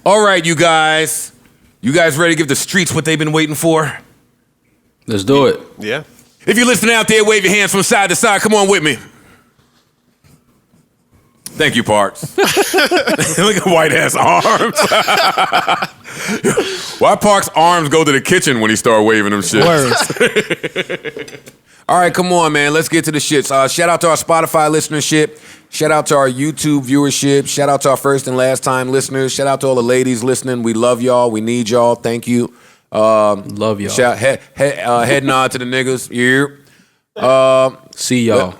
All right, you guys. You guys ready to give the streets what they've been waiting for? Let's do it. Yeah. If you're listening out there, wave your hands from side to side. Come on with me. Thank you, Parks. Look at white ass arms. Why Parks' arms go to the kitchen when he start waving them shit? All right, come on, man. Let's get to the shit. Shout out to our Spotify listenership. Shout out to our YouTube viewership. Shout out to our first and last time listeners. Shout out to all the ladies listening. We love y'all. We need y'all. Thank you. Love y'all. Head nod to the niggas. Yeah. See y'all.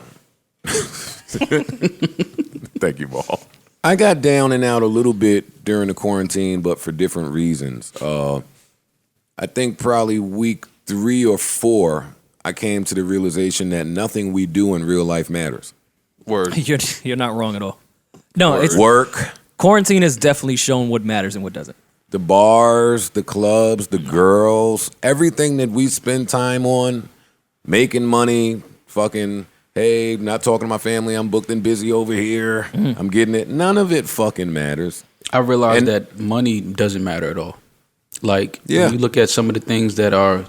Thank you, Ball. I got down and out a little bit during the quarantine, but for different reasons. I think probably week 3 or 4, I came to the realization that nothing we do in real life matters. Word. You're not wrong at all. No, Word. it's Work. Quarantine has definitely shown what matters and what doesn't. The bars, the clubs, the girls, everything that we spend time on, making money, fucking, hey, not talking to my family, I'm booked and busy over here, I'm getting it. None of it fucking matters. I realized that money doesn't matter at all. Like, yeah. when you look at some of the things that are,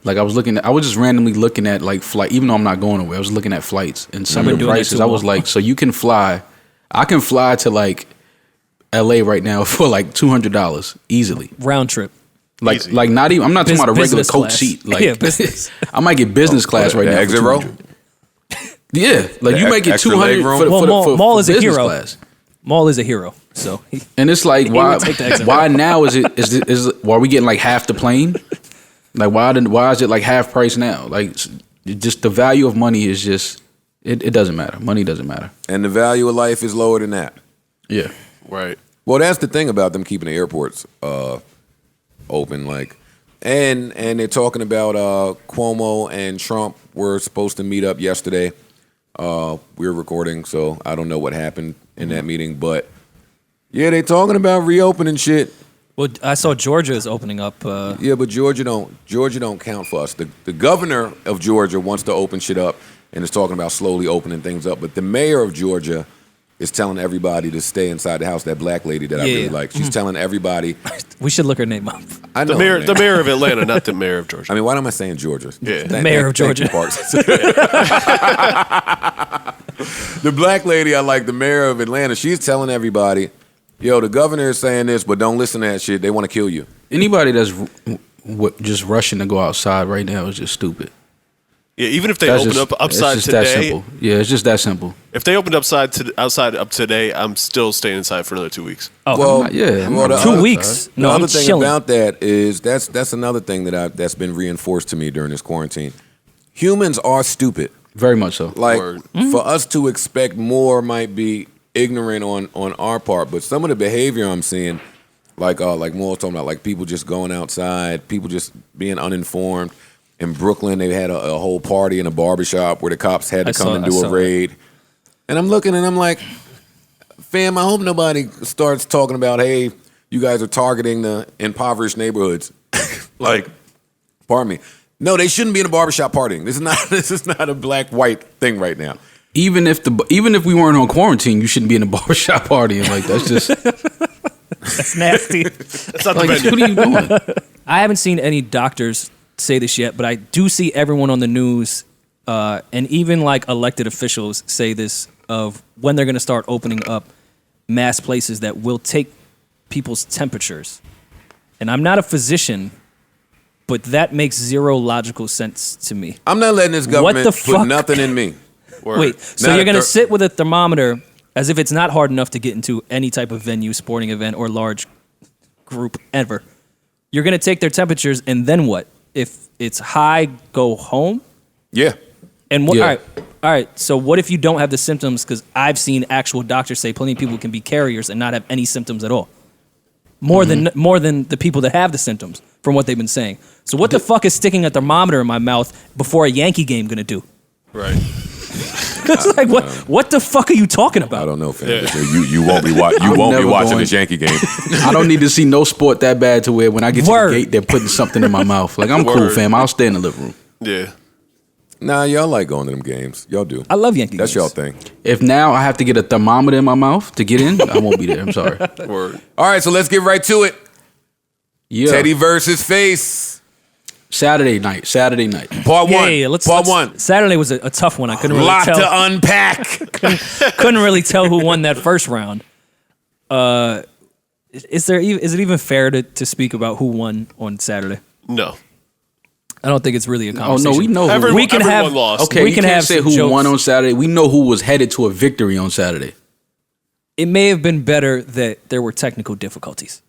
like I was just randomly looking at like flight, even though I'm not going away, I was looking at flights and some of the prices. I was like, so you can fly, I can fly to like LA right now for like $200 easily. Round trip. Like Easy. like not even, I'm not talking about a regular coach class. seat. Like, yeah, business. I might get business class right now. Exit for row? $200. Yeah, like you might get extra 200 leg room? for Maul is a business hero. class. Maul is a hero. So And it's like, why take the exit. why now is why are we getting like half the plane? Like why is it like half price now? Like just the value of money is just it doesn't matter. Money doesn't matter. And the value of life is lower than that. Yeah. Right. Well, that's the thing about them keeping the airports open, like, and they're talking about Cuomo and Trump were supposed to meet up yesterday. We're recording, so I don't know what happened in that meeting, but yeah, they're talking about reopening shit. well, I saw Georgia is opening up. Yeah, but Georgia don't count for us. The governor of Georgia wants to open shit up and is talking about slowly opening things up, but the mayor of Georgia is telling everybody to stay inside the house. That black lady that I really like, she's telling everybody. We should look her name up. I know The mayor of Atlanta, not the mayor of Georgia. I mean, why am I saying Georgia? Yeah. The mayor of Georgia. The black lady I like, the mayor of Atlanta, she's telling everybody, yo, the governor is saying this, but don't listen to that shit. They want to kill you. Anybody that's just rushing to go outside right now is just stupid. Yeah, even if they That's open just- up upside it's just that today, simple. Yeah, it's just that simple. if they opened outside up today, I'm still staying inside for another 2 weeks. Oh, Well, Yeah, well, the 2 other- weeks. The No, I'm other thing chilling. about that is that's another thing that's been reinforced to me during this quarantine. Humans are stupid. Very much so. Like Word. for us to expect more might be ignorant on our part, but some of the behavior I'm seeing, like Moore talking about, like people just going outside, people just being uninformed. In Brooklyn, they had a whole party in a barbershop where the cops had to come and do a raid. And I'm looking and I'm like, fam, I hope nobody starts talking about, hey, you guys are targeting the impoverished neighborhoods. Like, pardon me. No, they shouldn't be in a barbershop partying. This is not a black-white thing right now. Even if we weren't on quarantine, you shouldn't be in a barbershop partying. Like that's just That's nasty. That's not like the venue. what are you doing? I haven't seen any doctors say this yet, but I do see everyone on the news and even like elected officials say this of when they're going to start opening up mass places that will take people's temperatures. And I'm not a physician, but that makes zero logical sense to me. I'm not letting this government the put fuck? nothing in me. Word. Wait, so Not you're a going to thir- sit with a thermometer as if it's not hard enough to get into any type of venue, sporting event, or large group ever. You're going to take their temperatures, and then what? If it's high, go home? Yeah. And what? Yeah. All right. So what if you don't have the symptoms? Because I've seen actual doctors say plenty of people can be carriers and not have any symptoms at all. More than the people that have the symptoms, from what they've been saying. So what the fuck is sticking a thermometer in my mouth before a Yankee game gonna do? Right. It's like what the fuck are you talking I about? don't know, fam. Yeah. You won't be never watching going- this Yankee game. I don't need to see no sport that bad to where when I get to Word. the gate, they're putting something in my mouth. Like I'm cool, Word. fam. I'll stay in the living room. Yeah. Nah, y'all like going to them games. Y'all do. I love Yankee That's games. y'all thing. If now I have to get a thermometer in my mouth to get in, I won't be there. I'm sorry. Word. All right, so let's get right to it. Yeah. Teddy versus Face. Saturday night. Part one. Let's Part one. Saturday was a tough one. I couldn't really Lot tell. to unpack. Couldn't really tell who won that first round. Is it even fair to speak about who won on Saturday? No. I don't think it's really a Oh conversation. no, we know. Everyone, We can everyone have- lost. Okay, we you can can't have say some who jokes. won on Saturday. We know who was headed to a victory on Saturday. It may have been better that there were technical difficulties.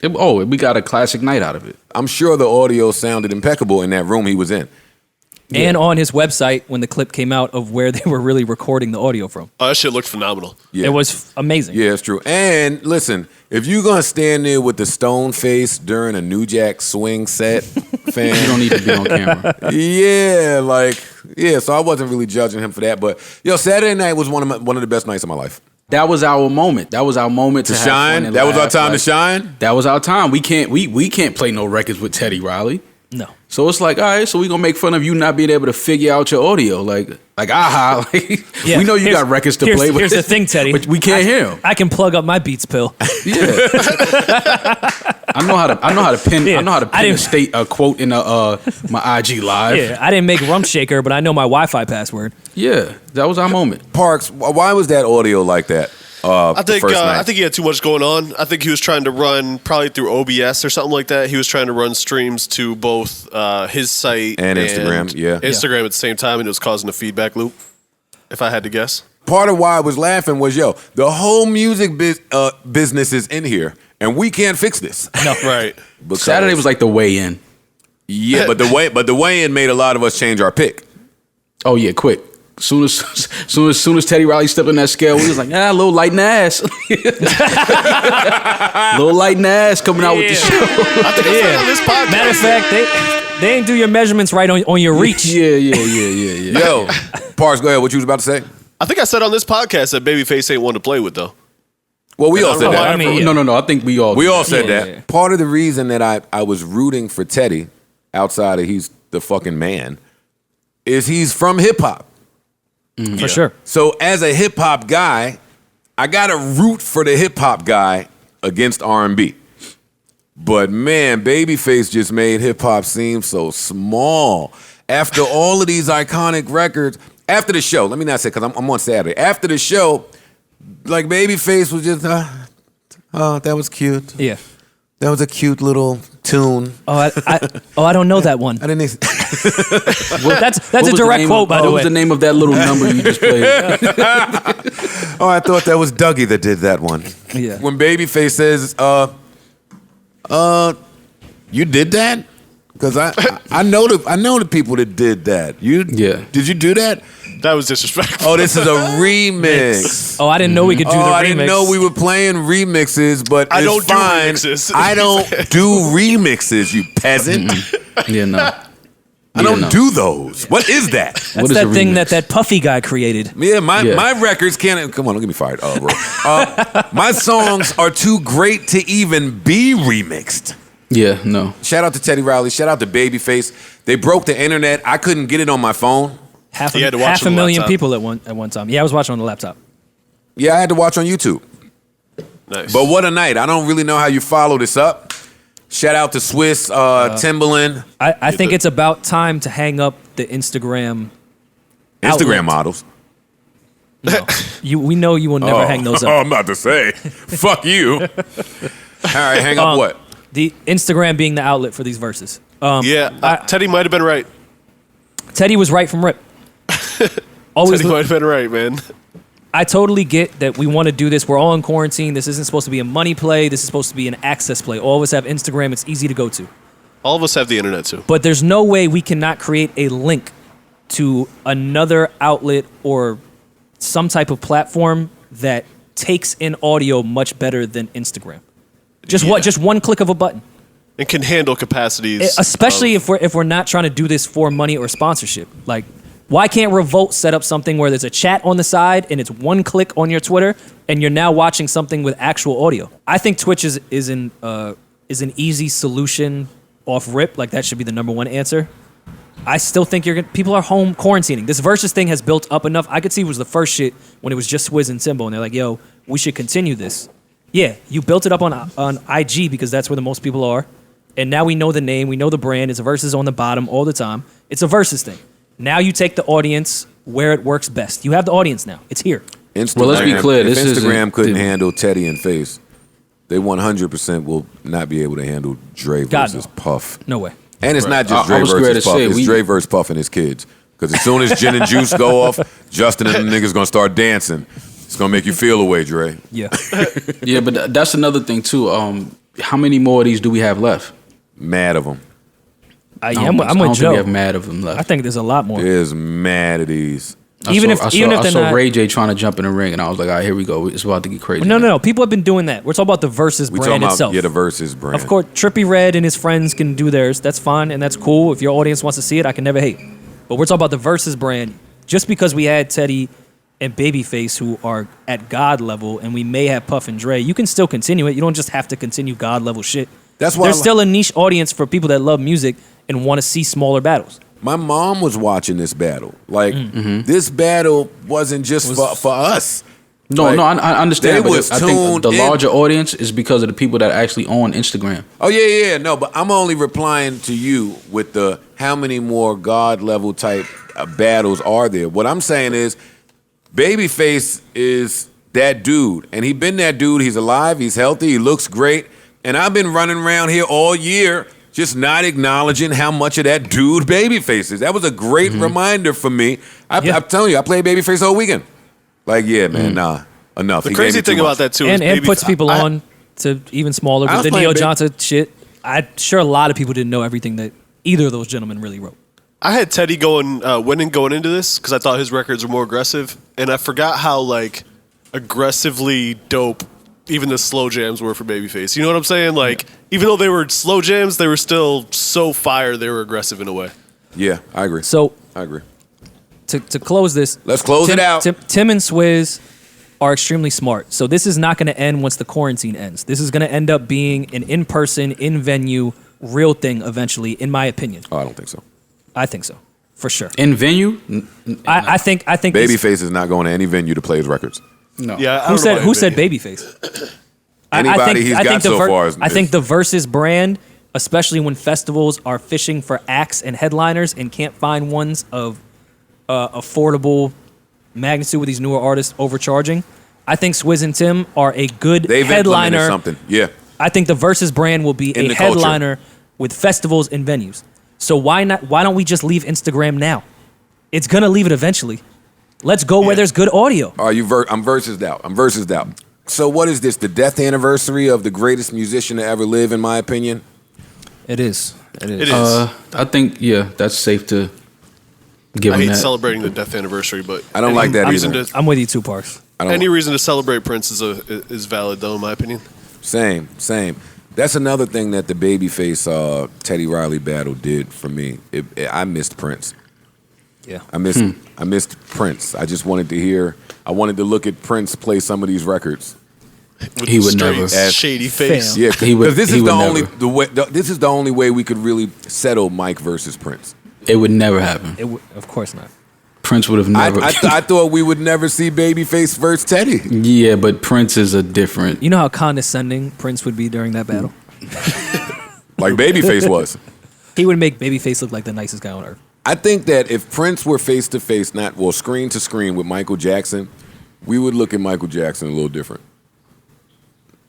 We got a classic night out of it. I'm sure the audio sounded impeccable in that room he was in. And on his website, when the clip came out of where they were really recording the audio from, Oh, that shit looked phenomenal. Yeah. it was amazing. Yeah, it's true. And listen, if you're gonna stand there with the stone face during a New Jack Swing set, You fam, don't need to be on camera. so I wasn't really judging him for that. But Saturday night was one of the best nights of my life. That was our moment. That was our moment To to have fun shine, and that was our laugh. time Like, to shine. That was our time. We can't play no records with Teddy Riley. No. So it's like, all right, so we gonna make fun of you not being able to figure out your audio, like aha, like Yeah. we know you Here's- got records to here's- play with. here's the thing, Teddy. but we can't hear them. I can plug up my Beats pill. Yeah, I know how to pin. Yeah. I know how to I pin didn't- a quote in my IG live. Yeah, I didn't make Rump Shaker, but I know my Wi-Fi password. Yeah, that was our moment. Parks, why was that audio like that? I the think first night? I think he had too much going on. I think he was trying to run probably through OBS or something like that. He was trying to run streams to both his site And Instagram, yeah. Instagram at the same time, and it was causing a feedback loop. If I had to guess, Part of why I was laughing was the whole music business is in here, and we can't fix this. No, right? Because- Saturday was like the weigh in. yeah, but the weigh-in made a lot of us change our pick. Oh yeah, quick. Soon as Teddy Riley stepped on that scale, we was like, a little light in the ass. Little light in the ass coming out with the show. I think I said on this podcast. Matter of fact, they ain't do your measurements right on your reach. Yeah. Yo, Parks, go ahead. What you was about to say? I think I said on this podcast that Babyface ain't one to play with though. Well, we all I don't said know that. why I mean, everyone- yeah. No. I think we all said Yeah, that. yeah. Part of the reason that I was rooting for Teddy, outside of he's the fucking man, is he's from hip hop. For sure. So as a hip hop guy, I gotta root for the hip hop guy against R&B. But man, Babyface just made hip hop seem so small. After all of these iconic records, after the show, let me not say because I'm on Saturday. After the show, like Babyface was just, oh, that was cute. Yeah. That was a cute little tune. I don't know that one. I didn't. That's What a was the direct name quote, of- by the What way. was the name of that little number you just played? Oh, I thought that was Dougie that did that one. Yeah. When Babyface says, you did that? Because I know the people that did that. Yeah. Did you do that? That was disrespectful. Oh, this is a remix. Oh, I didn't know we could do the remix. I didn't know we were playing remixes, but I it's don't do fine. remixes. I don't do remixes, you peasant. Yeah, no. I don't do those. What is that? That's What is that a thing remix? that Puffy guy created. Yeah, my Yeah. records can't. Come on, don't get me fired. Bro. My songs are too great to even be remixed. Yeah, no. Shout out to Teddy Riley. Shout out to Babyface. They broke the internet. I couldn't get it on my phone. Half You had to watch a on the million laptop. people at one time. Yeah, I was watching on the laptop. Yeah, I had to watch on YouTube. Nice. But what a night. I don't really know how you follow this up. Shout out to Swiss, Timbaland, I think it's about time to hang up the Instagram. Instagram outlet. models. No. We know you will never hang those up. I'm about to say. Fuck you. All right, hang up what? The Instagram being the outlet for these verses. Teddy might have been right. Teddy was right from rip. Always. Teddy might have been right, man. I totally get that we want to do this. We're all in quarantine. This isn't supposed to be a money play. This is supposed to be an access play. All of us have Instagram. It's easy to go to. All of us have the internet too. But there's no way we cannot create a link to another outlet or some type of platform that takes in audio much better than Instagram. Just Yeah. just one click of a button. It can handle capacities. Especially if we're not trying to do this for money or sponsorship. Like, why can't Revolt set up something where there's a chat on the side and it's one click on your Twitter and you're now watching something with actual audio? I think Twitch is an easy solution off rip. Like, that should be the number one answer. I still think people are home quarantining. This Verzuz thing has built up enough. I could see it was the first shit when it was just Swizz and Timbo, and they're like, yo, we should continue this. Yeah, you built it up on IG because that's where the most people are. And now we know the name, we know the brand. It's a Verzuz on the bottom all the time. It's a Verzuz thing. Now you take the audience where it works best. You have the audience now. It's here. Instagram, well, let's be clear. If Instagram couldn't handle Teddy and Face, they 100% will not be able to handle Dre versus Puff. No way. And it's not just Dre versus Puff. It's Dre versus Puff and his kids. Because as soon as Gin and Juice go off, Justin and the niggas gonna start dancing. It's gonna make you feel away, Dre. Yeah. Yeah, but that's another thing too. How many more of these do we have left? Mad of them. I'm I with don't Joe. think we have mad of them left. I think there's a lot more. There's mad of these. I saw Ray J trying to jump in the ring, and I was like, all right, here we go. It's about to get crazy. No. People have been doing that. We're talking about the Verzuz brand itself. Yeah, the Verzuz brand. Of course, Trippie Redd and his friends can do theirs. That's fine, and that's cool. If your audience wants to see it, I can never hate. But we're talking about the Verzuz brand. Just because we had Teddy and Babyface, who are at God level, and we may have Puff and Dre, you can still continue it. You don't just have to continue God level shit. That's why there's still a niche audience for people that love music and want to see smaller battles. My mom was watching this battle. Like, this battle wasn't just for us. No, like, I understand. But I think the in. larger audience is because of the people that actually own Instagram. Oh, yeah. No, but I'm only replying to you with the how many more God level type battles are there. What I'm saying is Babyface is that dude. And he been that dude. He's alive. He's healthy. He looks great. And I've been running around here all year just not acknowledging how much of that dude Babyface is. That was a great reminder for me. I'm telling you, I played Babyface all weekend. Like, yeah, man, nah, enough. The crazy thing about that, too, is and puts people on to even smaller. But the Neo Johnson shit, I'm sure a lot of people didn't know everything that either of those gentlemen really wrote. I had Teddy winning going into this because I thought his records were more aggressive, and I forgot how, like, aggressively dope even the slow jams were for Babyface. You know what I'm saying? Like, even though they were slow jams, they were still so fire, they were aggressive in a way. Yeah, I agree. So I agree. To close this, let's close it out. Tim and Swizz are extremely smart. So this is not going to end once the quarantine ends. This is going to end up being an in-person, in-venue, real thing eventually, in my opinion. Oh, I don't think so. I think so, for sure. In venue? I think Babyface is not going to any venue to play his records. No. Yeah. Who said Babyface? Anybody he's got so far. I think the Verzuz brand, especially when festivals are fishing for acts and headliners and can't find ones of affordable magnitude with these newer artists overcharging, I think Swizz and Tim are a good headliner. Something. Yeah. I think the Verzuz brand will be a headliner with festivals and venues. So why not? Why don't we just leave Instagram now? It's gonna leave it eventually. Let's go where there's good audio. I'm Verzuz out. So what is this? The death anniversary of the greatest musician to ever live, in my opinion? It is. I think that's safe to give him that. I hate celebrating the death anniversary, but I don't like that either. I'm with you too, Parks. Any reason to celebrate Prince is valid, though, in my opinion. Same. That's another thing that the Babyface Teddy Riley battle did for me. I missed Prince. Yeah, I missed Prince. I just wanted to hear. I wanted to look at Prince play some of these records. With he would straight, never. Shady face. Yeah, because this is this is the only way we could really settle Mike versus Prince. It would never happen. Of course not. Prince would have never. I thought we would never see Babyface versus Teddy. Yeah, but Prince is a different. You know how condescending Prince would be during that battle? Like Babyface was. He would make Babyface look like the nicest guy on earth. I think that if Prince were face to face, screen to screen with Michael Jackson, we would look at Michael Jackson a little different.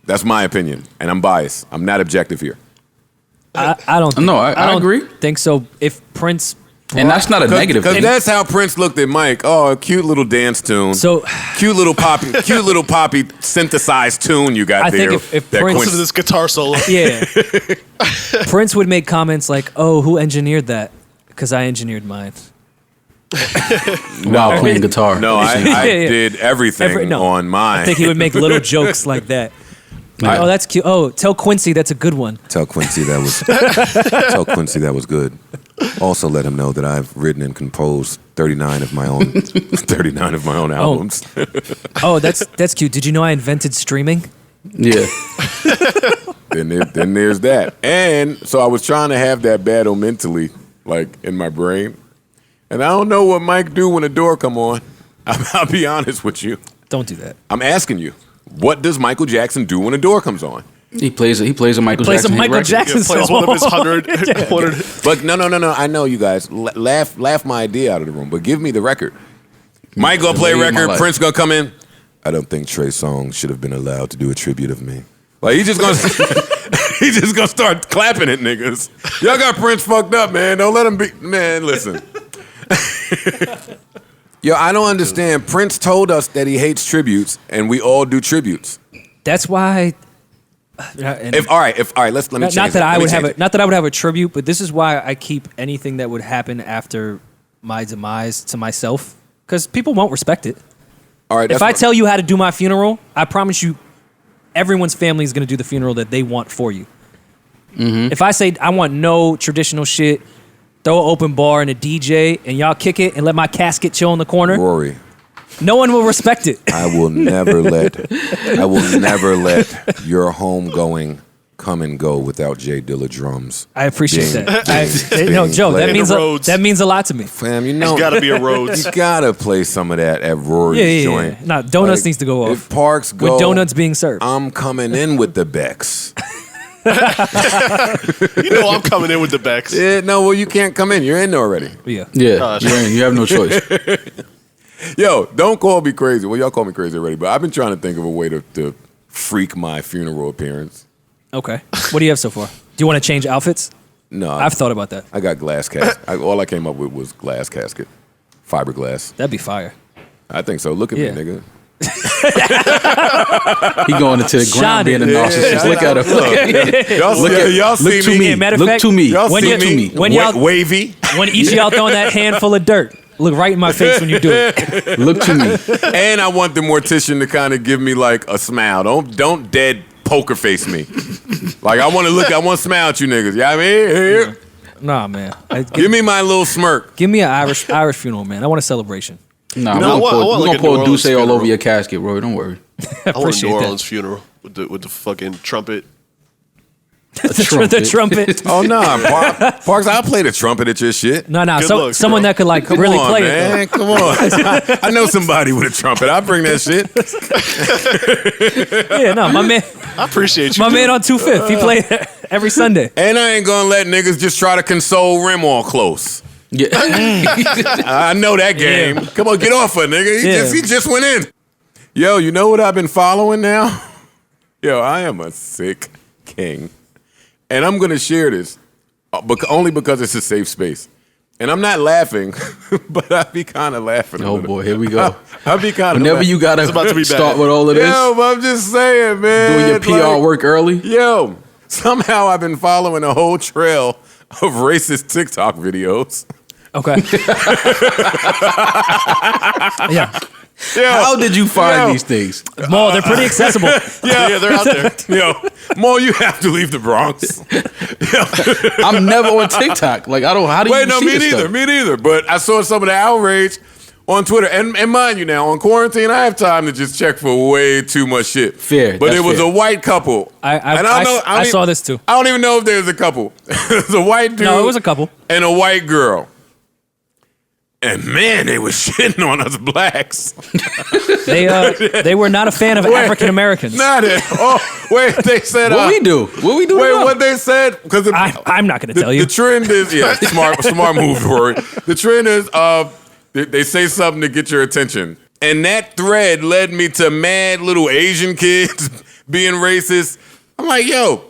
That's my opinion, and I'm biased. I'm not objective here. I don't. I agree. Think so. If Prince, and that's not a negative thing. Because that's how Prince looked at Mike. Oh, a cute little dance tune. So cute little poppy synthesized tune you got there. I think if Prince, listen to this guitar solo. Yeah, Prince would make comments like, "Oh, who engineered that? Because I engineered mine." While playing guitar. No, I did everything on mine. I think he would make little jokes like that. Like, oh, that's cute. Oh, tell Quincy that's a good one. Tell Quincy that was good. Also, let him know that I've written and composed 39 of my own albums. Oh, that's cute. Did you know I invented streaming? Yeah. Then there's that. And so I was trying to have that battle mentally like in my brain, and I don't know what Mike do when the door come on. I'll be honest with you. Don't do that. I'm asking you, what does Michael Jackson do when the door comes on? He plays a Michael Jackson. Plays one of his 100. But no. I know you guys laugh my idea out of the room, but give me the record. Mike gonna play a record. Prince gonna come in. I don't think Trey Songz should have been allowed to do a tribute of me. Like he's just gonna start clapping at niggas. Y'all got Prince fucked up, man. Don't let him be. Man, listen. Yo, I don't understand. Prince told us that he hates tributes, and we all do tributes. That's why. If all right, let me change not that it. I would have it. not that I would have a tribute, but this is why I keep anything that would happen after my demise to myself, because people won't respect it. All right, if I tell you how to do my funeral, I promise you, everyone's family is going to do the funeral that they want for you. Mm-hmm. If I say I want no traditional shit, throw an open bar and a DJ, and y'all kick it and let my casket chill in the corner, Rory, no one will respect it. I will never let your homegoing come and go without Jay Dilla drums. I appreciate that. No, Joe, that means a lot to me. Fam, you know, it's gotta be a Rhodes. You gotta play some of that at Rory's joint. Yeah. Nah, donuts needs to go off. If Parks go with donuts being served, I'm coming in with the Becks. You know I'm coming in with the Becks. Yeah, no, well you can't come in. You're in already. Yeah. You're in. You have no choice. Yo, don't call me crazy. Well, y'all call me crazy already, but I've been trying to think of a way to freak my funeral appearance. Okay. What do you have so far? Do you want to change outfits? No. I've thought about that. I got glass casket. All I came up with was glass casket. Fiberglass. That'd be fire. I think so. Look at me, nigga. He going into the ground being a narcissist. Look at him. Y'all see look to me. Matter of Look fact, to me. Y'all When see you- me. to me. When y'all- wavy. When each of y'all throwing that handful of dirt, look right in my face when you do it. Look to me. And I want the mortician to kind of give me like a smile. Don't dead poker face me. Like I want to smile at you niggas. You know what I mean? Here. Nah, man. Give me my little smirk. Give me an Irish funeral, man. I want a celebration. Nah, You know, we're I want gonna like a pour New Douce Orleans all over funeral. your casket, Roy. Don't worry. I want a Appreciate New that. Orleans funeral with the fucking trumpet. The trumpet. Oh no, Parks! I'll play the trumpet at your shit. No, Good looks, someone bro. that could like Come really on, play man. it. Come on. I know somebody with a trumpet. I'll bring that shit. Though. Yeah, no, my man, I appreciate you. my dude. man on 2/5. He played every Sunday. And I ain't gonna let niggas just try to console Rim all close. Yeah. I know that game. Yeah. Come on, get off her, nigga. He Yeah. just went in. Yo, you know what I've been following now? Yo, I am a sick king. And I'm gonna share this only because it's a safe space. And I'm not laughing, but I be kind of laughing. Oh boy, here we go. I be kind of Whenever you gotta about to be start bad. with all of this, Yo, but I'm just saying, man. doing your PR work early. Yo, somehow I've been following a whole trail of racist TikTok videos. Okay. Yeah. Yo, How did you find Yo. these things? Maul, they're pretty accessible. Yeah, they're out there. Yo, Mo, you have to leave the Bronx. I'm never on TikTok. Like I don't. How do you Wait, no, see me this neither. stuff? Me neither. But I saw some of the outrage on Twitter. And mind you now, on quarantine, I have time to just check for way too much shit. Fair, But that's it was fair. a white couple. I saw this too. I don't even know if there's a couple. It was a white dude. No, it was a couple. And a white girl. And man, they was shitting on us blacks. They were not a fan of African Americans. Not it. Oh, wait, they said. What we do? What we do? Wait, now? what they said? Because I'm not going to tell you. The trend is smart move, Rory. The trend is they say something to get your attention, and that thread led me to mad little Asian kids being racist. I'm like, yo.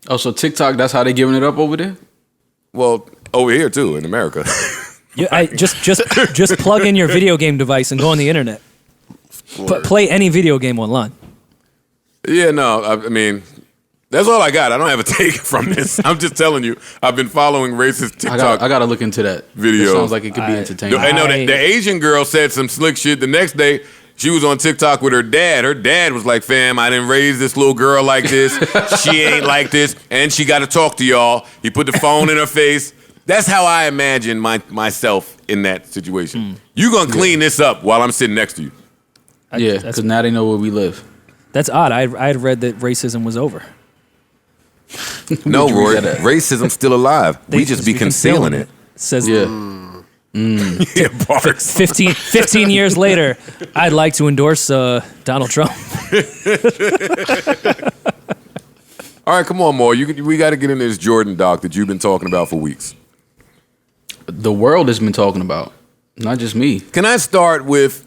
Oh, so TikTok? That's how they giving it up over there? Well, over here too in America. Just plug in your video game device and go on the internet. Play any video game online. Yeah, no, I mean, that's all I got. I don't have a take from this. I'm just telling you, I've been following racist TikTok. I gotta look into that Video. It sounds like it could be entertaining. I know that the Asian girl said some slick shit. The next day, she was on TikTok with her dad. Her dad was like, fam, I didn't raise this little girl like this. She ain't like this. And she got to talk to y'all. He put the phone in her face. That's how I imagine myself in that situation. You gonna clean this up while I'm sitting next to you. Yeah, because now they know where we live. That's odd. I had read that racism was over. No, Where'd you Roy, read that at? racism's still alive. We just be concealing it. Says Yeah. Yeah, bars. 15 years later, I'd like to endorse Donald Trump. All right, come on, Moore. We got to get into this Jordan doc that you've been talking about for weeks. The world has been talking about, not just me. Can I start with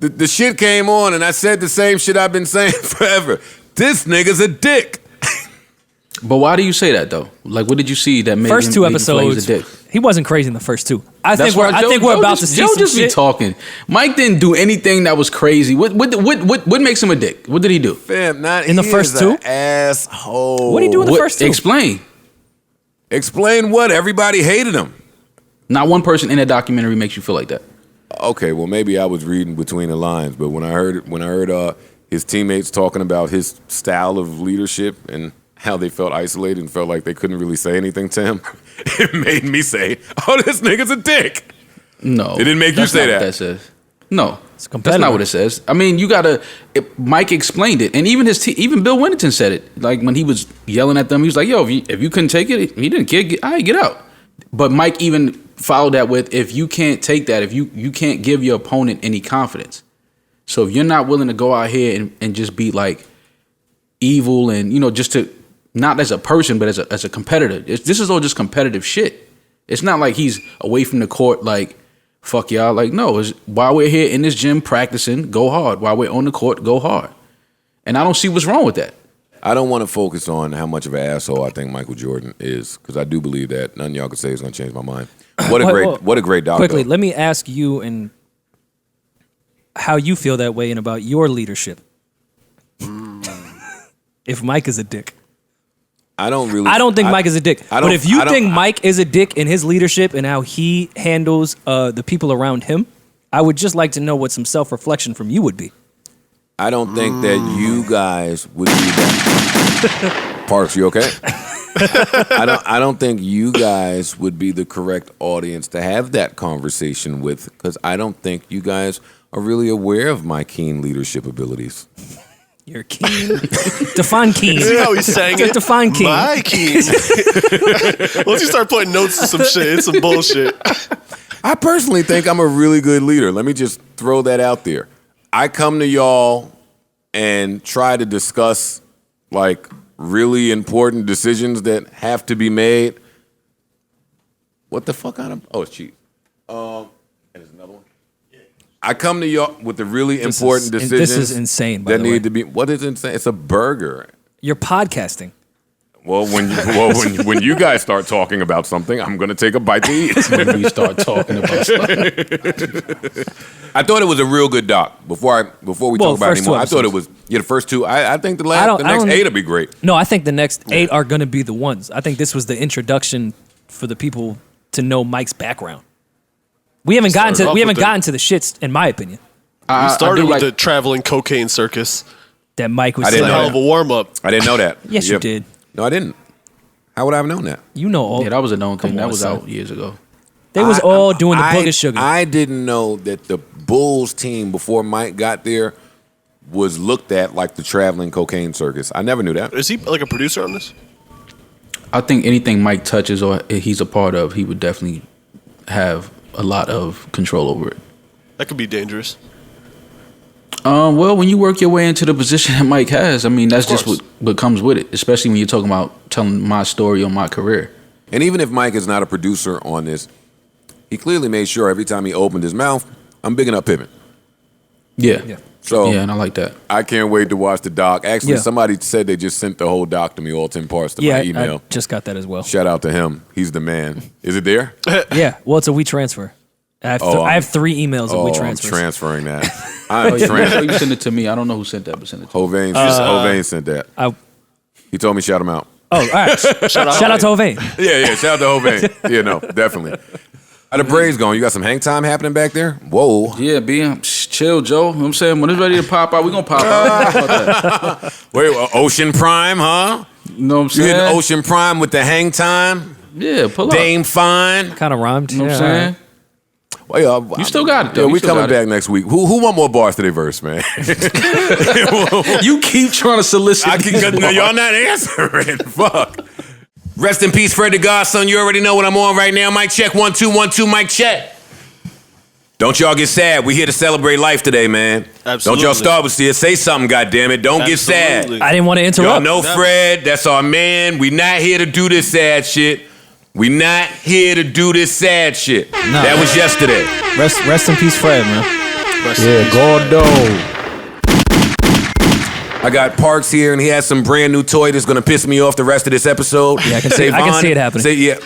the shit came on and I said the same shit I've been saying forever. This nigga's a dick. But why do you say that though? Like, what did you see that made First two made him play as a episodes, dick? he wasn't crazy in the first two. I That's think why we're about to see Joe some just be shit. talking. Mike didn't do anything that was crazy. What makes him a dick? What did he do? Fam, not In the he first is two? an asshole. What did he do in the first two? Explain. Explain what? Everybody hated him. Not one person in that documentary makes you feel like that. Okay, well maybe I was reading between the lines, but when I heard his teammates talking about his style of leadership and how they felt isolated and felt like they couldn't really say anything to him, it made me say, "Oh, this nigga's a dick." No, It didn't make you that's say not that. What that says. No, that's competitive. not what it says. I mean, you gotta. Mike explained it, and even even Bill Winnington said it. Like when he was yelling at them, he was like, "Yo, if you couldn't take it, he didn't care. Get out." But Mike even followed that with, "If you can't take that, if you can't give your opponent any confidence, so if you're not willing to go out here and just be like evil and just to not as a person but as a competitor, this is all just competitive shit. It's not like he's away from the court like." Fuck y'all. Like, no, it's while we're here in this gym practicing, go hard. While we're on the court, go hard. And I don't see what's wrong with that. I don't want to focus on how much of an asshole I think Michael Jordan is, because I do believe that none of y'all could say is going to change my mind. What a great doctor. Quickly, let me ask you and how you feel that way and about your leadership. If Mike is a dick. I don't think Mike is a dick. But if you think Mike is a dick in his leadership and how he handles the people around him, I would just like to know what some self-reflection from you would be. I don't think that you guys would be that. Parks, you okay? I don't think you guys would be the correct audience to have that conversation with, because I don't think you guys are really aware of my keen leadership abilities. You're keen. Define keen. See how he's saying it? Define keen. My keen. Once you start putting notes to some shit, it's some bullshit. I personally think I'm a really good leader. Let me just throw that out there. I come to y'all and try to discuss like really important decisions that have to be made. What the fuck out of? Oh, it's cheap. And there's another one. I come to y'all with the really important decisions. This is insane, by that the way. need to be. What is insane? It's a burger. You're podcasting. Well, when you guys start talking about something, I'm gonna take a bite to eat. When we start talking about stuff. I thought it was a real good doc. Before we talk about it first two anymore, I thought it was episodes. the first two. I think the next 8 will be great. No, I think the next 8 are going to be the ones. I think this was the introduction for the people to know Mike's background. We haven't gotten to the shits, in my opinion, We started with like- the traveling cocaine circus. that Mike was I It's didn't a know hell that. of a warm up. I didn't know that. Yes, you did. No, I didn't. How would I have known that? You know all. Yeah, that was a known thing. Come That on, was son. out years ago. They was all doing the book of sugar. I didn't know that the Bulls team before Mike got there was looked at like the traveling cocaine circus. I never knew that. Is he like a producer on this? I think anything Mike touches or he's a part of, he would definitely have a lot of control over it. That could be dangerous. Well, when you work your way into the position that Mike has, I mean, that's just course. what comes with it, especially when you're talking about telling my story on my career. And even if Mike is not a producer on this, he clearly made sure every time he opened his mouth, I'm bigging up Pippen. Yeah. Yeah. So Yeah, and I like that. I can't wait to watch the doc. Actually, Yeah. somebody said they just sent the whole doc to me, all 10 parts to my email. I just got that as well. Shout out to him. He's the man. Is it there? Yeah, well, it's a WeTransfer. I have 3 emails of I'm WeTransfers. transferring that. I'm Oh, yeah, transferring. you send it to me. I don't know who sent that, but send it to me. Hovain sent that. He told me shout him out. All right. Shout out to Hovain. Yeah, shout out to Hovain. Yeah, no, definitely. How the Braves going? You got some hang time happening back there? Whoa. Yeah, chill, Joe. You know what I'm saying? When it's ready to pop out, we going to pop out. How about that? Wait, Ocean Prime, huh? You know what I'm You saying? hitting Ocean Prime with the hang time? Yeah, pull up. Dame Fine? Kind of rhymed. You know what I'm saying? Well, yeah, You still got it, though. Yeah, You we still coming got it. back next week. Who want more bars to their verse, man? You keep trying to solicit. No, y'all not answering. Fuck. Rest in peace, Fred the Godson. You already know what I'm on right now. Mic check, 1 2 1 2. Mic check. Don't y'all get sad. We here to celebrate life today, man. Absolutely. Don't y'all start with here. Say something, goddammit. Don't get sad. I didn't want to interrupt. Y'all know Fred. That's our man. We not here to do this sad shit. We not here to do this sad shit. Nah. That was yesterday. Rest in peace, Fred, man. Gordo. I got Parks here, and he has some brand new toy that's gonna piss me off the rest of this episode. Yeah, I can see it happening. Say, yeah.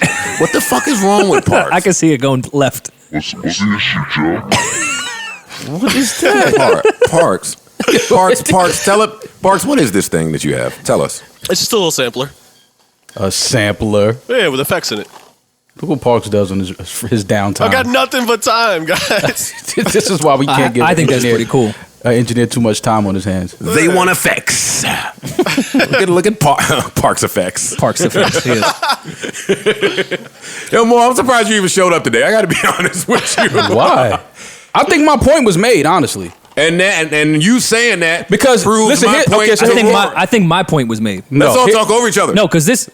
What the fuck is wrong with Parks? I can see it going left. What's the issue, Joe? What is that? Parks. Parks, what is this thing that you have? Tell us. It's just a little sampler. A sampler. Yeah, with effects in it. Look what Parks does on his downtime. I got nothing but time, guys. This is why we can't give. I think that's pretty cool. Engineer too much time on his hands. They want effects. look at Parks effects. Parks effects. Yes. Yo, Mo, I'm surprised you even showed up today. I got to be honest with you. Why? I think my point was made, honestly. And you saying that because proves listen, my point. Okay, so I think my point was made. Let's all talk over each other. No, because this.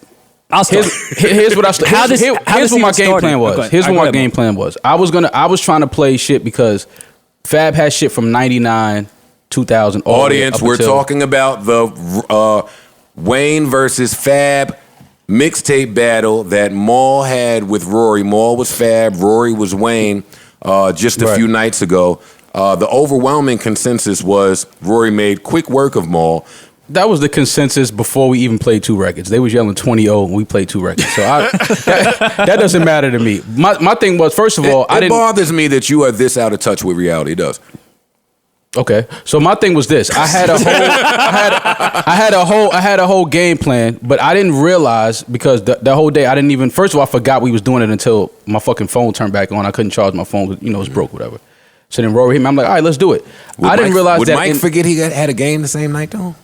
I'll start. Here's what I started. Here's what my game plan was. Okay. Here's what my game plan was. I was trying to play shit because Fab had shit from 99, 2000. Audience, we're talking about the Wayne versus Fab mixtape battle that Maul had with Rory. Maul was Fab, Rory was Wayne just a few nights ago. The overwhelming consensus was Rory made quick work of Maul. That was the consensus before we even played 2 records. They was yelling 20-0 when we played 2 records. So that doesn't matter to me. My thing was, first of all, it bothers me that you are this out of touch with reality. It does. Okay, so my thing was this: I had a whole game plan, but I didn't realize because the whole day I didn't even. First of all, I forgot we was doing it until my fucking phone turned back on. I couldn't charge my phone because it's broke, whatever. So then Rory hit me. I'm like, all right, let's do it. I didn't realize would that. Mike forget he had a game the same night though?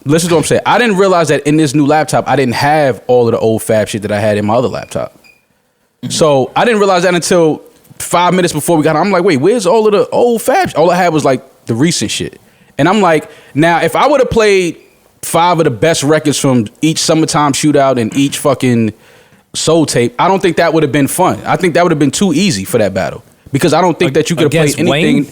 Listen to what I'm saying. I didn't realize that in this new laptop, I didn't have all of the old Fab shit that I had in my other laptop. Mm-hmm. So I didn't realize that until 5 minutes before we got on. I'm like, wait, where's all of the old Fab shit? All I had was like the recent shit. And I'm like, now if I would have played 5 of the best records from each Summertime Shootout and each fucking Soul Tape, I don't think that would have been fun. I think that would have been too easy for that battle. Because I don't think that you could have played anything. Wayne?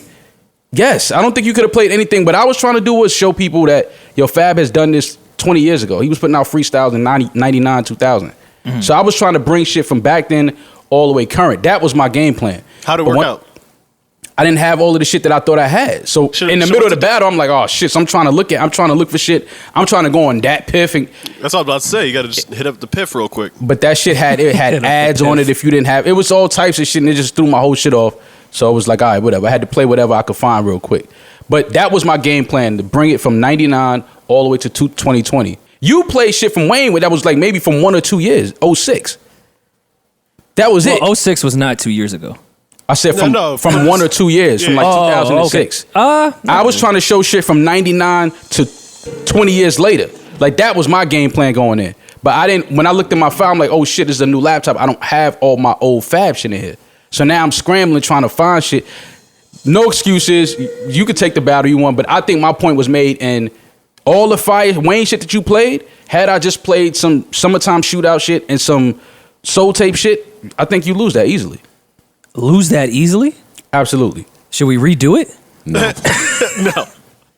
Yes, I don't think you could have played anything. But I was trying to do was show people that Fab has done this 20 years ago. He was putting out freestyles in 99, 2000. Mm-hmm. So I was trying to bring shit from back then all the way current. That was my game plan. How'd it work out? I didn't have all of the shit that I thought I had. So in the middle of the battle, I'm like, oh shit. So I'm trying to look for shit. I'm trying to go on that piff. And that's what I was about to say. You got to just hit up the piff real quick. But that shit had ads on it if you didn't have. It was all types of shit and it just threw my whole shit off. So it was like, all right, whatever. I had to play whatever I could find real quick. But that was my game plan, to bring it from 99 all the way to 2020. You play shit from Wayne that was like maybe from 1 or 2 years, 06. That was it. 06 was not 2 years ago. I said from 1 or 2 years, from like 2006. Okay. I was trying to show shit from 99 to 20 years later. Like that was my game plan going in. But I didn't, when I looked at my file, I'm like, oh shit, this is a new laptop. I don't have all my old Fab shit in here. So now I'm scrambling trying to find shit. No excuses. You could take the battle you want, but I think my point was made. And all the Fire Wayne shit that you played, had I just played some Summertime Shootout shit and some Soul Tape shit, I think you lose that easily. Lose that easily? Absolutely. Should we redo it? No. No.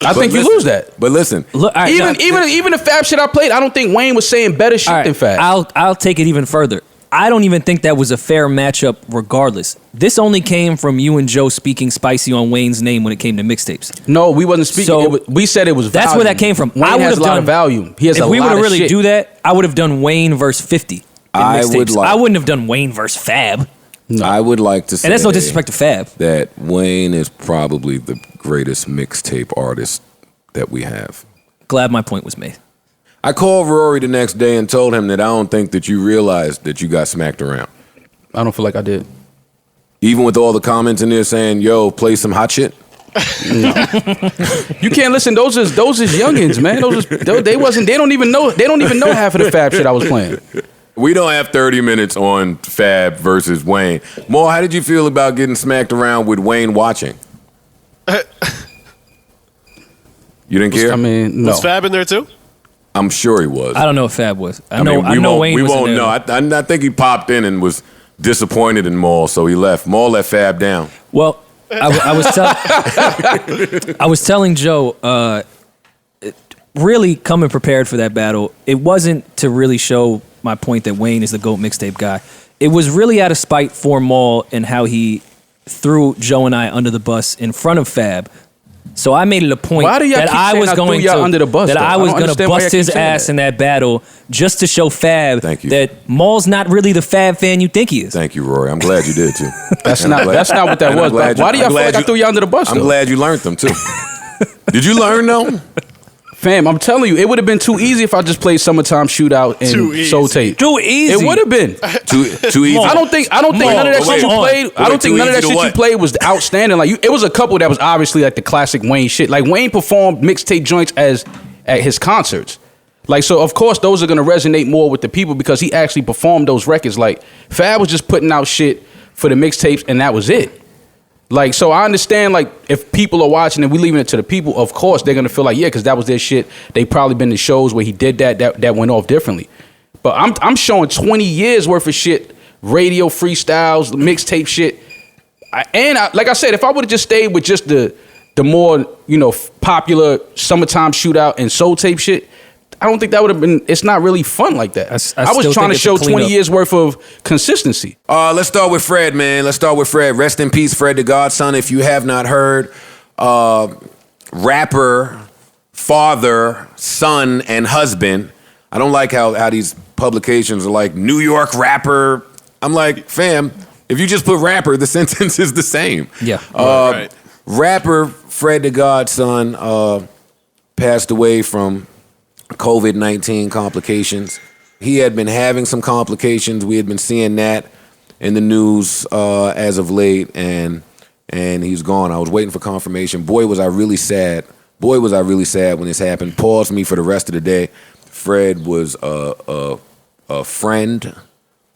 I think you lose that. But listen, look, right, even the Fab shit I played, I don't think Wayne was saying better shit than Fab. I'll take it even further. I don't even think that was a fair matchup regardless. This only came from you and Joe speaking spicy on Wayne's name when it came to mixtapes. No, we wasn't speaking. So we said it was volume. That's where that came from. Wayne has a lot of volume. He has a lot of shit. If we would really do that, I would have done Wayne versus 50 I wouldn't have done Wayne versus Fab. No. I would like to say, and that's no disrespect to Fab, that Wayne is probably the greatest mixtape artist that we have. Glad my point was made. I called Rory the next day and told him that I don't think that you realized that you got smacked around. I don't feel like I did. Even with all the comments in there saying, yo, play some hot shit? No. You can't listen. Those is youngins, man. They don't even know half of the Fab shit I was playing. We don't have 30 minutes on Fab versus Wayne. Mo, how did you feel about getting smacked around with Wayne watching? You didn't care? I mean, no. Was Fab in there too? I'm sure he was. I don't know if Fab was. I mean, know Wayne we was won't in there. know. I think he popped in and was disappointed in Maul, so he left. Maul let Fab down. Well, I was telling Joe, really coming prepared for that battle. It wasn't to really show my point that Wayne is the GOAT mixtape guy. It was really out of spite for Maul and how he threw Joe and I under the bus in front of Fab. So I made it a point Why do y'all that keep I saying was I threw going y'all to under the bus, that though? I I was don't going to understand why y'all bust keep his saying ass that. in that battle just to show Fab Thank you. that Maul's not really the Fab fan you think he is. Thank you, Rory. I'm glad you did too. That's not what that was. But why do y'all feel like I threw y'all under the bus? I'm though? glad you learned them too. Did you learn though? Fam, I'm telling you, it would have been too easy if I just played Summertime Shootout and Soul Tape. Too easy. It would have been. Too easy. I don't think none of that shit you played. I don't think none of that shit you played was outstanding. Like it was a couple that was obviously like the classic Wayne shit. Like Wayne performed mixtape joints at his concerts. Like so, of course, those are gonna resonate more with the people because he actually performed those records. Like Fab was just putting out shit for the mixtapes and that was it. Like, so I understand, like, if people are watching and we leaving it to the people, of course, they're going to feel like, yeah, because that was their shit. They probably been to shows where he did that went off differently. But I'm showing 20 years worth of shit, radio freestyles, mixtape shit. Like I said, if I would have just stayed with just the more, popular Summertime Shootout and Soul Tape shit, I don't think that would have been, it's not really fun like that. I was trying to show 20 years worth of consistency. Let's start with Fred, man. Let's start with Fred. Rest in peace, Fred the Godson. If you have not heard, rapper, father, son, and husband. I don't like how these publications are like New York rapper. I'm like, fam, if you just put rapper, the sentence is the same. Yeah. Right. Rapper Fred the Godson passed away from COVID-19 complications. He had been having some complications. We had been seeing that in the news as of late, and he's gone. I was waiting for confirmation. Boy, was I really sad. Boy, was I really sad when this happened. Paused me for the rest of the day. Fred was a friend.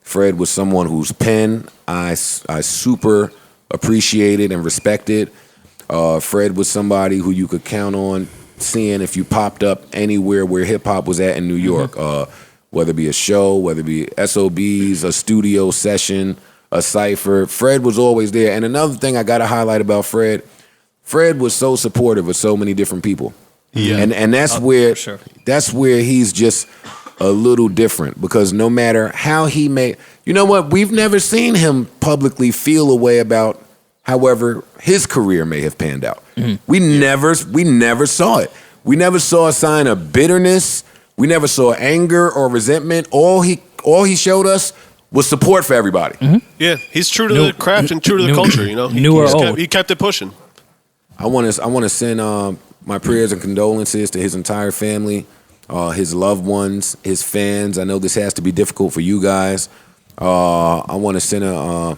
Fred was someone whose pen I super appreciated and respected. Fred was somebody who you could count on seeing if you popped up anywhere where hip-hop was at in New York, whether it be a show, whether it be SOBs, a studio session, a cypher. Fred was always there. And another thing I got to highlight about Fred was so supportive of so many different people. Yeah. And that's that's where he's just a little different, because no matter how he may, you know what, we've never seen him publicly feel a way about however his career may have panned out. Mm-hmm. We never saw it. We never saw a sign of bitterness. We never saw anger or resentment. All he showed us was support for everybody. Mm-hmm. Yeah, he's true to the craft and true to the culture. He kept it pushing. I want to send my prayers and condolences to his entire family, his loved ones, his fans. I know this has to be difficult for you guys. I want to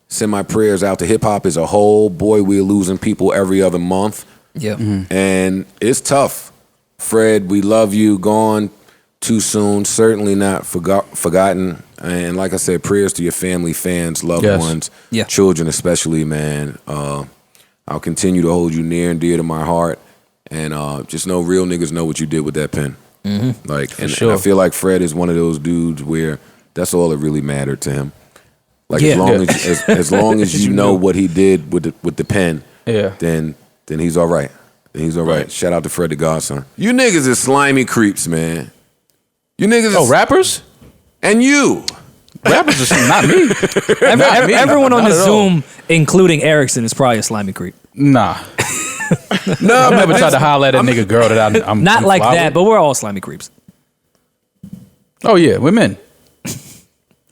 send my prayers out to hip hop as a whole. Boy, we're losing people every other month. Yeah. Mm-hmm. And it's tough. Fred, we love you. Gone too soon. Certainly not forgotten. And like I said, prayers to your family, fans, loved ones, children especially, man. I'll continue to hold you near and dear to my heart. And just know real niggas know what you did with that pen. Mm-hmm. And I feel like Fred is one of those dudes where that's all that really mattered to him. Like as long as you know what he did with the pen, then he's all right. Then he's all right. Shout out to Fred the Godson. You niggas is slimy creeps, man. You niggas rappers? And you. Rappers is not me. Everyone on the Zoom, including Erickson, is probably a slimy creep. Nah. No, I've never tried to holler at a nigga girl that I'm not like that, with. But we're all slimy creeps. Oh yeah, we're men.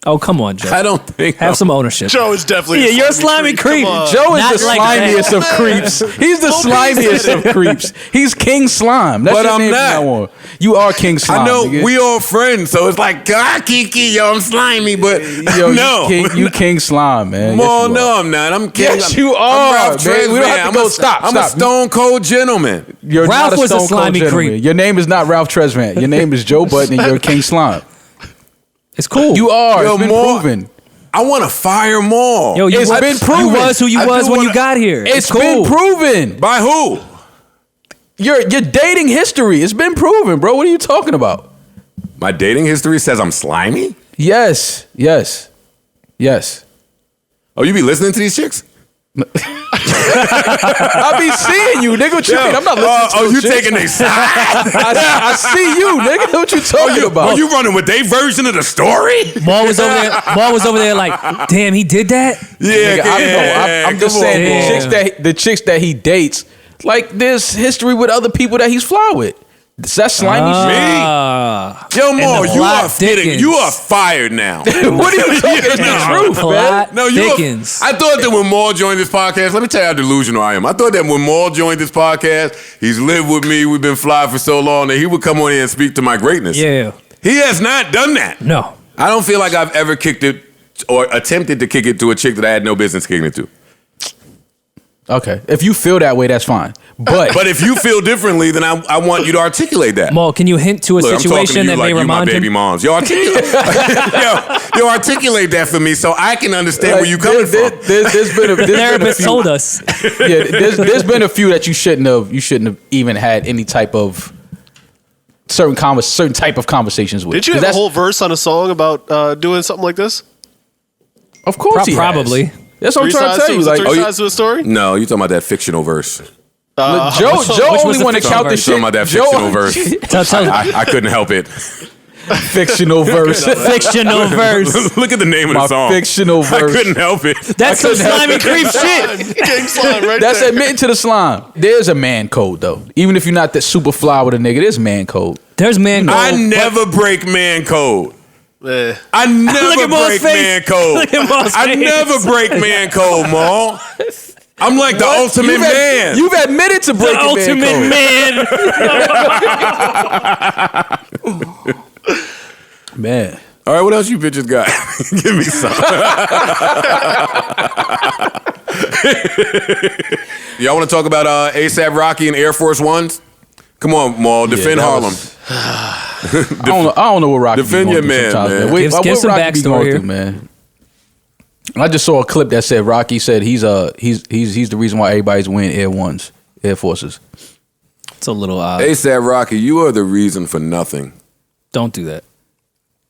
Oh, come on, Joe. I don't think have some ownership. Joe is definitely you're a slimy creep. Joe is the slimiest of creeps. He's the slimiest of creeps. He's King Slime. That's but your I'm name not. from now on. You are King Slime. I know nigga. we all friends, so it's like, God, Kiki, yo, I'm slimy, but no. You King Slime, man. Well, no, I'm not. I'm King. Yes, you are. I'm Ralph man. We don't have to go. Stop. I'm a stone cold gentleman. You're Ralph not was a stone slimy cold creep. Gentleman. Your name is not Ralph Tresvant. Your name is Joe Budden, and you're King Slime. It's cool. You are. Yo, it's been proven. I want to fire Maul. Yo, been proven. You was who you was when you got here. It's been proven. By who? Your dating history, it's been proven, bro. What are you talking about? My dating history says I'm slimy? Yes. Oh, you be listening to these chicks? I be seeing you, nigga. What you mean? I'm not listening to you shit. taking their side? I see you, nigga. What you talking about? Are you running with their version of the story? Maul was over there like, damn, he did that? Yeah, Nigga, I'm just saying the chicks that he dates, like there's history with other people that he's fly with. That's slimy shit. Yo, Maul, the you plot are thickens. You are fired now. What are you talking? It's the truth, man. Plot thickens. I thought that when Maul joined this podcast, let me tell you how delusional I am. I thought that when Maul joined this podcast, he's lived with me, we've been fly for so long, that he would come on here and speak to my greatness. Yeah. He has not done that. No. I don't feel like I've ever kicked it or attempted to kick it to a chick that I had no business kicking it to. Okay, if you feel that way, that's fine. But if you feel differently, then I want you to articulate that. Maul, can you hint to a Look, situation that may remind you my baby him? moms. Yo, articulate, yo, articulate that for me so I can understand where you coming from. There's been a Therapist few. told us. Yeah, there's been a few that you shouldn't have even had any type of certain type of conversations with. Did you have a whole verse on a song about doing something like this? Of course, he has. Probably. That's what I'm trying to tell you. Like, three sides to a story? No, you talking about that fictional verse. Joe only want to count the shit. Talking about that fictional verse. Tell I couldn't help it. Fictional verse. Fictional verse. Look at the name of the My song. fictional verse. I couldn't help it. That's some slimy creep shit. Gang slime right That's there. admitting to the slime. There's a man code though. Even if you're not that super fly with a nigga, there's man code. There's man code. I never break man code. Eh. I Look never at Maul's break face. man code. Look at Maul's I face. never break man code, Maul. I'm like the ultimate man. You've admitted to The breaking ultimate man. Man. All right, what else you bitches got? Give me some. Y'all want to talk about ASAP Rocky and Air Force Ones? Come on, Maul, defend Harlem. I don't know what Rocky Defend be your going through man, sometimes, man. Give some Rocky be backstory going here. through, man. I just saw a clip that said Rocky said he's the reason why everybody's wearing Air Forces. It's a little odd. ASAP Rocky, you are the reason for nothing. Don't do that.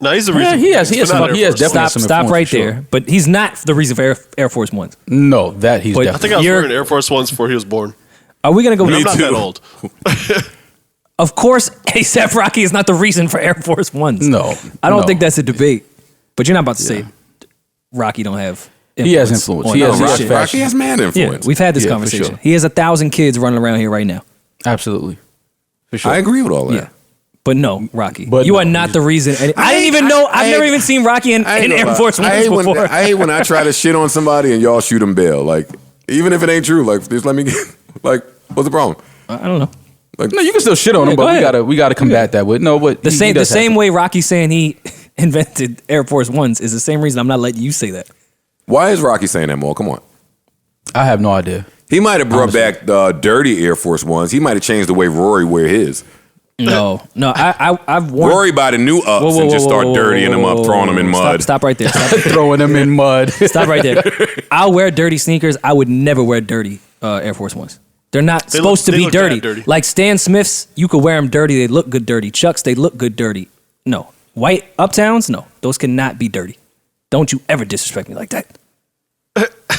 No, he's the Yeah, reason. he has He's not definitely Air Force. some Stop influence right for sure. there. But he's not the reason for Air Force Ones. No, that he's But I think I definitely. was You're- wearing Air Force Ones before he was born. Are we gonna go? I'm not too. that old. Of course, ASAP Rocky is not the reason for Air Force Ones. No, I don't no. think that's a debate. But you're not about to say Rocky don't have. He has influence. on He has other influence. shit. Rocky has man Yeah, influence. we've had this Yeah, for conversation. sure. He has 1,000 kids running around here right now. Absolutely, for sure. I agree with all that. Yeah. But no, Rocky. But you no, are not the reason. And I didn't hate- even know. I I've never hate- even seen Rocky in I ain't Air gonna lie. Force I Ones hate when before. I hate when I try to shit on somebody and y'all shoot them bail. Like, even if it ain't true, like, just let me get, like, what's the problem? I don't know. Like, No, you can still shit on him, Yeah, go but ahead. we gotta combat that with no. But The he same does have same to. way Rocky's saying he invented Air Force Ones is the same reason I'm not letting you say that. why is Rocky saying that, Maul? Come on. I have no idea. He might have brought Honestly. back the dirty Air Force Ones. He might have changed the way Rory wear his. No, I've worn. Rory buy the new ups and just start dirtying them up, throwing them in mud. Stop right there. Stop, Throwing them in mud. stop right there. I'll wear dirty sneakers. I would never wear dirty Air Force Ones. They're not They supposed look- to they be look dirty. bad dirty. Like Stan Smiths, you could wear them dirty. They look good dirty. Chucks, they look good dirty. No. White Uptowns, no. Those cannot be dirty. Don't you ever disrespect me like that.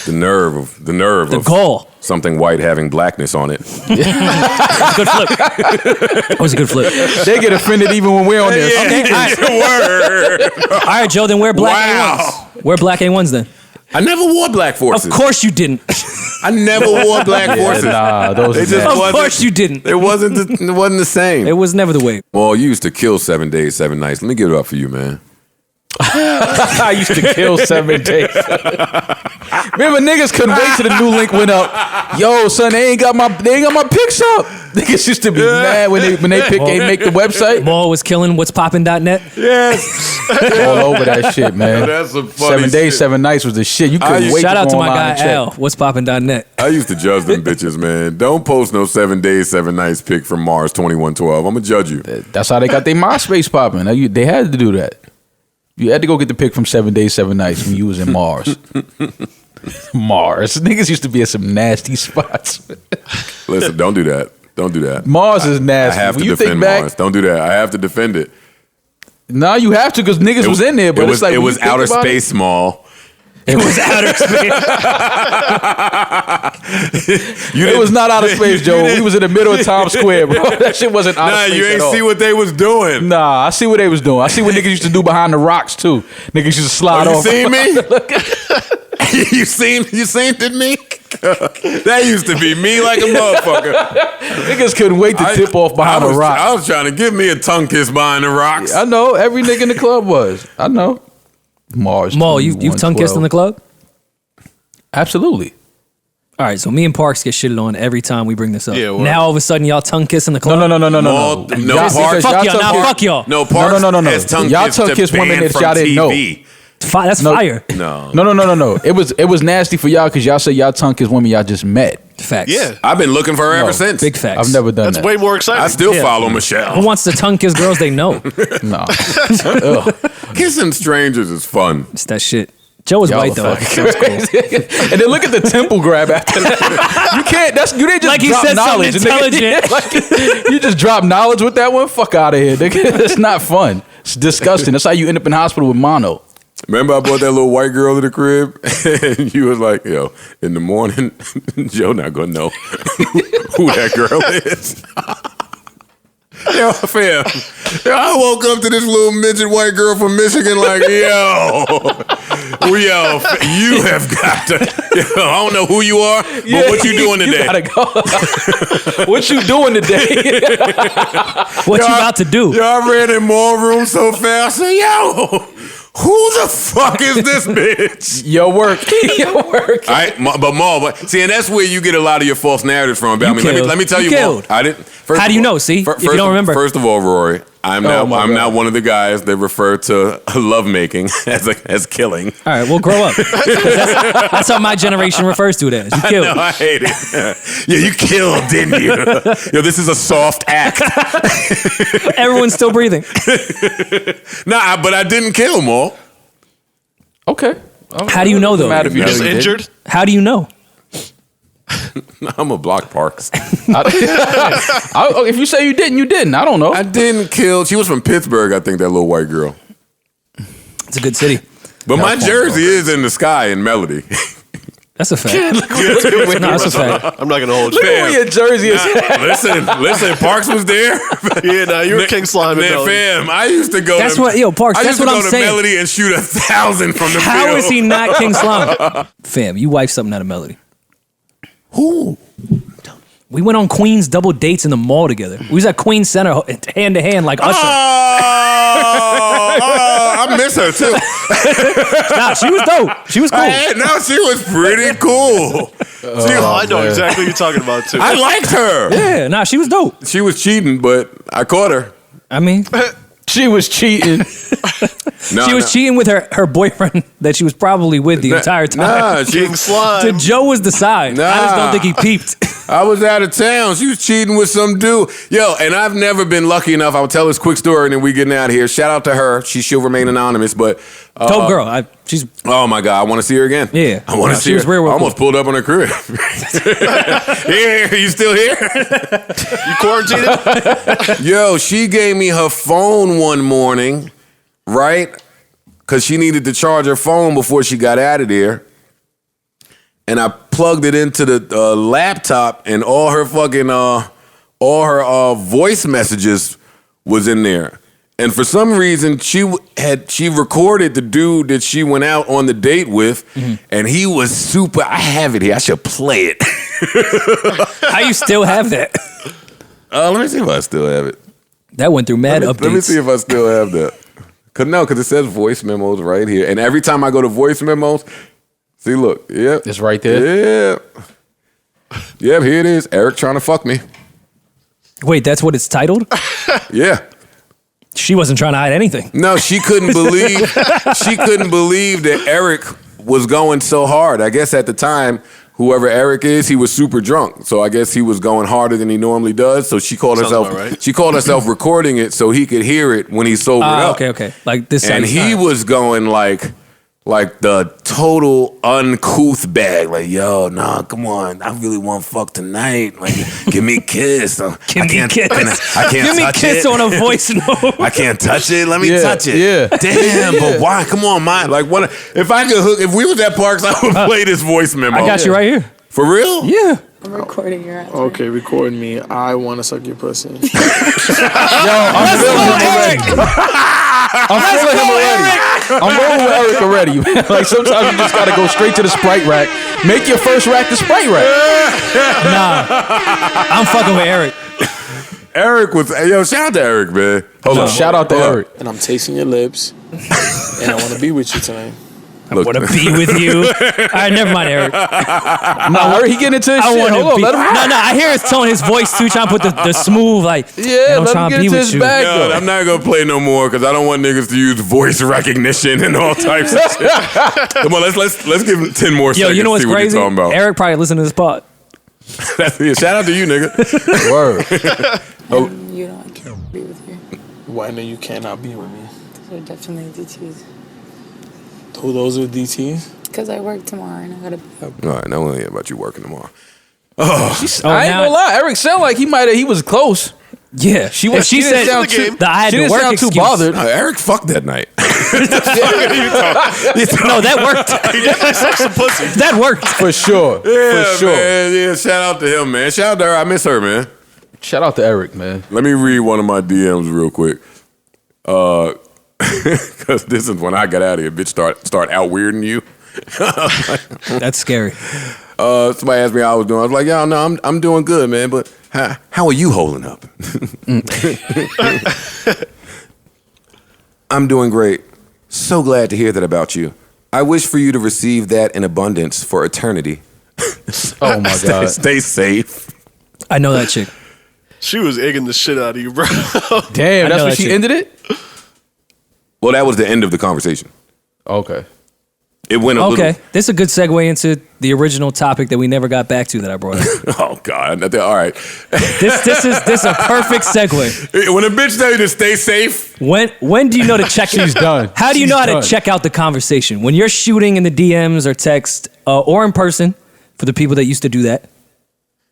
The nerve The of goal. something white having blackness on it. Good flip. That was a good flip. They get offended even when we're on there. Word. All right, Joe, then wear black Wow. A1s. Wear black A1s then. I never wore black forces. Of course you didn't. I never wore black forces. Nah, those They are just nasty. Of course you didn't. It wasn't the same. It was never the way. Well, you used to kill 7 days, 7 nights. Let me give it up for you, man. I used to kill 7 days. Remember, niggas couldn't wait till the new link went up. Yo, son, they ain't got my pics up. Niggas used to be mad when they make the website. Maul was killing what's poppin.net. Yes. All over that shit, man. That's some funny 7 days, shit. 7 nights was the shit. You couldn't wait. Shout out to go my online guy and check. Al. What's poppin.net. I used to judge them bitches, man. Don't post no 7 days, 7 nights pic from Mars 2112. I'm going to judge you. That's how they got their MySpace popping. They had to do that. You had to go get the pic from 7 days, 7 nights when you was in Mars. Mars. Niggas used to be at some nasty spots. Listen, don't do that. Don't do that. Mars is nasty. I have to when you defend think back, Mars. Don't do that. I have to defend it. nah, you have to because niggas was in there. But it's like it when was you think outer about space small. It was outer space. It was not outer space, Joe. We was in the middle of Times Square, bro. That shit wasn't outer space. Nah, you at ain't all. see what they was doing. Nah, I see what they was doing. I see what niggas used to do behind the rocks too. Niggas used to slide You off. seen me? you seen it me? That used to be me like a motherfucker. Niggas couldn't wait to tip off behind the rocks. I was trying to give me a tongue kiss behind the rocks. I know every nigga in the club was. I know. Mars. Maul, you've tongue kissed in the club? Absolutely. All right, so me and Parks get shitted on every time we bring this up. Yeah, word. Now all of a sudden y'all tongue kiss in the club? No. No, Y'all- Parks. Fuck y'all, tongue now kiss- fuck y'all. No, Parks No. has tongue Y'all kissed tongue to kiss women ban that from y'all didn't know. TV. That's fire. No. No. It was nasty for y'all because y'all said y'all tongue kiss women y'all just met. Facts. Yeah. I've been looking for her ever since. Big facts. I've never done That's that. way more exciting. I still Yeah. follow Who Michelle. wants to tongue kiss girls they know? No. Kissing strangers is fun. It's that shit. Joe is Y'all white are though. fucking That's cool. And then look at the temple grab after that. You can't. You didn't just Like he drop said something knowledge. nigga. intelligent. Like, you just drop knowledge with that one. Fuck out of here, nigga. It's not fun. It's disgusting. That's how you end up in hospital with mono. Remember I brought that little white girl to the crib? And you was like, yo, in the morning, Joe not going to know who that girl is. Yo, fam. Yo, I woke up to this little midget white girl from Michigan like, yo, you have got to, I don't know who you are, but what you doing today? You gotta go. What you doing today? What you about to do? Yo, I ran in more room so fast. I said, yo, who the fuck is this bitch? Your work. Your work. All right, but see, and that's where you get a lot of your false narratives from. But I mean, killed. let me tell You you killed. more. I didn't. How do you know? See, if you don't remember. First of all, Rory, I'm my now God. one of the guys that refer to lovemaking as killing. All right, well, grow up. That's how my generation refers to it as. You I killed. know, I hate it. Yeah, you killed, didn't you? Yo, this is a soft act. Everyone's still breathing. Nah, but I didn't kill them all. Okay. How do you know, though? Matter if you Just did. injured? How do you know? I'm a block Parks. If you say you didn't, you didn't. I don't know. I didn't kill. She was from Pittsburgh, I think, that little white girl. It's a good city. But my jersey is in the sky in melody. That's a fact. Look at No, that's a fact. I'm not going to hold you. where your jersey is. Listen, Parks was there. Yeah, nah, you were King Slime. Man, fam, I used to go. That's to, what, yo, Parks, I that's used to what go I'm to saying. Melody and shoot 1,000 from the How field. is he not King Slum? Fam, you wiped something out of Melody. Who? We went on Queens double dates in the mall together. We was at Queens Center hand to hand like Usher. I miss her too. Nah, she was dope. She was cool. No, she was pretty cool. I know exactly what you're talking about, too. I liked her. Yeah, nah, she was dope. She was cheating, but I caught her. I mean, She was cheating. she was cheating with her boyfriend that she was probably with the entire time. Nah, King Slime. So Joe was the side. I just don't think he peeped. I was out of town. She was cheating with some dude. Yo, and I've never been lucky enough. I'll tell this quick story and then we getting out of here. Shout out to her. She'll remain anonymous, but Dope girl. She's oh my God, I want to see her again. Yeah. I want to see she was her. real I almost cool. pulled up on her crib. Yeah, you still here? You quarantined? Yo, she gave me her phone one morning, right? Because she needed to charge her phone before she got out of there. And I plugged it into the laptop, and all her fucking voice messages was in there. And for some reason, she recorded the dude that she went out on the date with, and he was super. I have it here. I should play it. how you still have that? Let me see if I still have it. That went through mad updates. Let me see if I still have that. Because it says voice memos right here. And every time I go to voice memos, see, look. Yep. It's right there. Yep. Yep, here it is. Eric trying to fuck me. Wait, that's what it's titled? Yeah. She wasn't trying to hide anything. No, she couldn't believe that Eric was going so hard. I guess at the time, whoever Eric is, he was super drunk. So I guess he was going harder than he normally does. So she called herself right. she called herself recording it so he could hear it when he sobered up. Okay. Like this. And he was going like like the total uncouth bag. Like, yo, nah, come on. I really want fuck tonight. Like, give me a kiss. I can't kiss. I can't Give me touch kiss it. on a voice note. I can't touch it. Let me touch it. Yeah. Damn, but why? Come on, man. Like, what? If I could hook, if we was at Parks, I would play this voice memo. I got you right here. For real? Yeah. I'm recording your answer. Okay, record me. I want to suck your pussy. I'm feeling him already. I'm rolling with Eric already. Like sometimes you just gotta go straight to the Sprite rack. Make your first rack the Sprite rack. Nah. I'm fucking with Eric. Eric was, yo, shout out to Eric, man. Hold on. Shout out to Eric. And I'm tasting your lips. And I want to be with you tonight. Look, Want to be with you. All right, never mind, Eric. Nah, Eric, he getting into his shit. want Hold on, be. let him No, I hear his tone, his voice too, trying to put the smooth, like, Yeah, I'm let trying him to get be into with his you. bag yo, though. I'm not gonna play no more because I don't want niggas to use voice recognition and all types of shit. Come on, let's give him 10 more Yo, seconds. you know what's see what crazy? he's talking about. Eric probably listened to this pod. Yeah, shout out to you, nigga. Word. You know I can't be with you. Why no, you cannot be with me? Those are definitely DTs. Who those are DTs? Because I work tomorrow and I gotta be up. All right, now we'll hear about you working tomorrow. I ain't gonna lie. Eric sound like he was close. Yeah, she was. She didn't said sound too- that I had She to didn't work sound too excuse. bothered. No, Eric fucked that night. No, that worked. Some pussy. That worked. For sure. Yeah, For sure. man. Yeah, shout out to him, man. Shout out to her. I miss her, man. Shout out to Eric, man. Let me read one of my DMs real quick. Because this is when I got out of here. Bitch start out weirding you. That's scary. Somebody asked me how I was doing. I was like, yo, no, I'm doing good, man. But how are you holding up? I'm doing great. So glad to hear that about you. I wish for you to receive that in abundance for eternity. Oh my God. Stay safe. I know that chick. She was egging the shit out of you, bro. Damn, I that's know what that she shit. ended it? Well, that was the end of the conversation. Okay. It went a Okay, little. this is a good segue into the original topic that we never got back to that I brought up. Oh God! All right. This is a perfect segue. When a bitch tell you to stay safe, When do you know to check? She's done. How do you She's know how done. to check out the conversation when you're shooting in the DMs or text or in person? For the people that used to do that,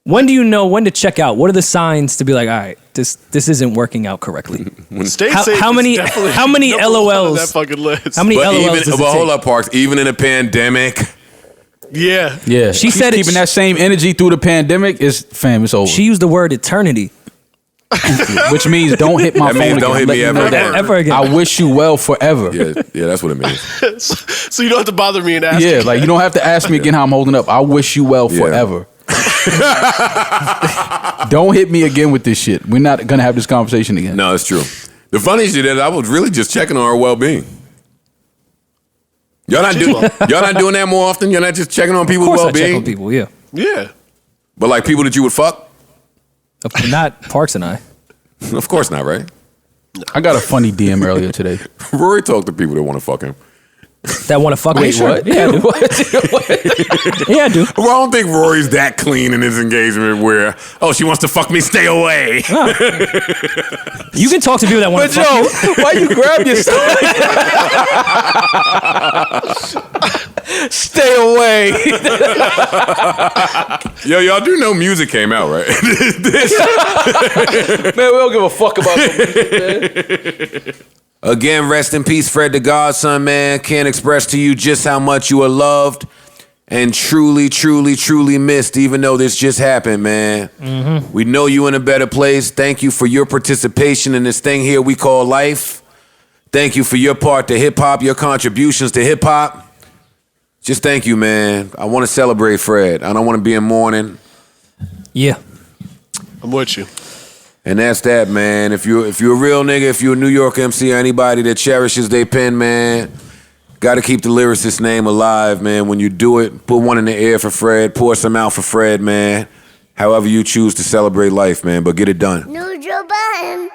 when do you know when to check out? What are the signs to be like, all right, this isn't working out correctly? Stay How- safe. how is many- definitely how many number one on LOLs? that fucking list? How many but LOLs even does it but hold take? up, Parks. Even in a pandemic, Yeah. Yeah. She She's said it- keeping that same energy through the pandemic is it's over. She used the word eternity. Which means don't hit my That phone means don't again. hit me Let know ever that again. Ever again. I wish you well forever. yeah, that's what it means. So you don't have to bother me and ask. Yeah, like you don't have to ask me again how I'm holding up. I wish you well Yeah. forever. Don't hit me again with this shit. We're not gonna have this conversation again. No, it's true. The funny shit is, I was really just checking on her well-being. Y'all not doing that more often. You're not just checking on Of people's course, I well-being. check on people. Yeah, Yeah. But like people that you would fuck, not Parks and I. of course not, right? I got a funny DM earlier today. Rory talked to people that want to fuck him. That want to fuck me. Wait, Sure. what? Yeah, I do. Yeah, I do. Well, I don't think Rory's that clean in his engagement where, oh, she wants to fuck me, stay away. You can talk to people that want But to fuck you. yo, why you grab your Stay away. Yo, y'all do know music came out, right? Man, we don't give a fuck about the music, man. Again, rest in peace, Fred the Godson, man. Can't express to you just how much you are loved and truly, truly, truly missed, even though this just happened, man. Mm-hmm. We know you in a better place. Thank you for your participation in this thing here we call life. Thank you for your part to hip-hop, your contributions to hip-hop. Just thank you, man. I want to celebrate Fred. I don't want to be in mourning. Yeah. I'm with you. And that's that, man. If you're a real nigga, if you're a New York MC or anybody that cherishes their pen, man, got to keep the lyricist's name alive, man. When you do it, put one in the air for Fred. Pour some out for Fred, man. However you choose to celebrate life, man. But get it done. New Joe Budden.